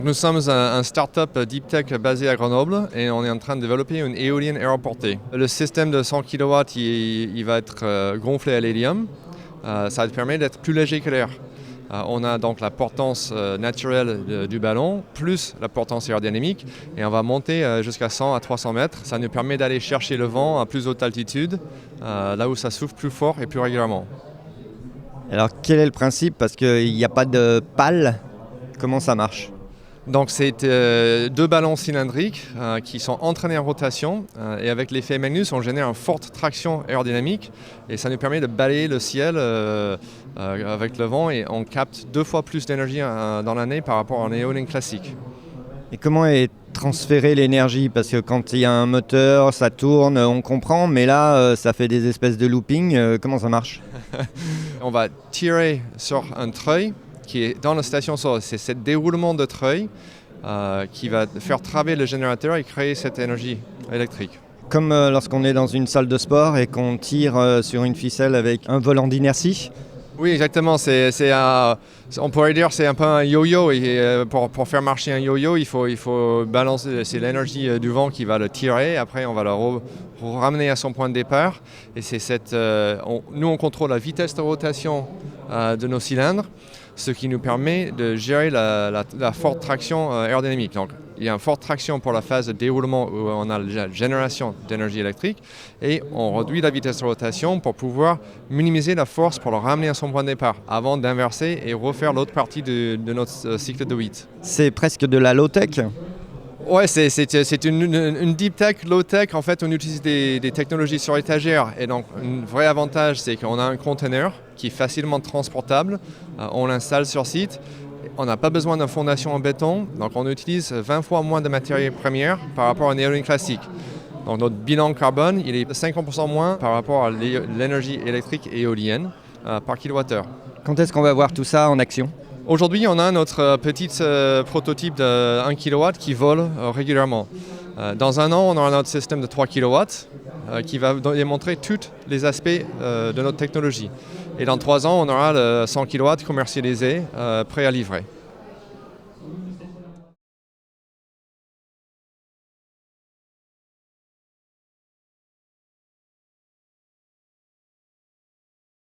nous sommes un start-up deep tech basé à Grenoble et on est en train de développer une éolienne aéroportée. Le système de 100 kW, il va être gonflé à l'hélium. Ça permet d'être plus léger que l'air. On a donc la portance naturelle du ballon, plus la portance aérodynamique, et on va monter jusqu'à 100 à 300 mètres. Ça nous permet d'aller chercher le vent à plus haute altitude, là où ça souffle plus fort et plus régulièrement. Alors quel est le principe? Parce qu'il n'y a pas de pale. Comment ça marche? Donc c'est deux ballons cylindriques qui sont entraînés en rotation et avec l'effet Magnus on génère une forte traction aérodynamique et ça nous permet de balayer le ciel avec le vent et on capte 2 fois plus d'énergie dans l'année par rapport à un éolien classique. Et comment est transférée l'énergie? Parce que quand il y a un moteur, ça tourne, on comprend, mais là ça fait des espèces de looping. Comment ça marche? On va tirer sur un treuil qui est dans la station solaire. C'est ce déroulement de treuil qui va faire travailler le générateur et créer cette énergie électrique. Comme lorsqu'on est dans une salle de sport et qu'on tire sur une ficelle avec un volant d'inertie? Oui, exactement. On pourrait dire que c'est un peu un yo-yo. Et pour faire marcher un yo-yo, il faut balancer. C'est l'énergie du vent qui va le tirer. Après, on va le ramener à son point de départ. Et nous, on contrôle la vitesse de rotation de nos cylindres, ce qui nous permet de gérer la forte traction aérodynamique. Donc, il y a une forte traction pour la phase de déroulement où on a la génération d'énergie électrique et on réduit la vitesse de rotation pour pouvoir minimiser la force pour le ramener à son point de départ avant d'inverser et refaire l'autre partie de notre cycle de 8. C'est presque de la low-tech. Ouais, c'est une deep tech, low tech. En fait, on utilise des technologies sur étagère. Et donc, un vrai avantage, c'est qu'on a un conteneur qui est facilement transportable. On l'installe sur site. On n'a pas besoin d'une fondation en béton. Donc, on utilise 20 fois moins de matières premières par rapport à un éolien classique. Donc, notre bilan carbone, il est 50% moins par rapport à l'énergie électrique et éolienne par kilowattheure. Quand est-ce qu'on va voir tout ça en action? Aujourd'hui, on a notre petit prototype de 1 kW qui vole régulièrement. Dans un an, on aura notre système de 3 kW qui va démontrer tous les aspects de notre technologie. Et dans 3 ans, on aura le 100 kW commercialisé, prêt à livrer.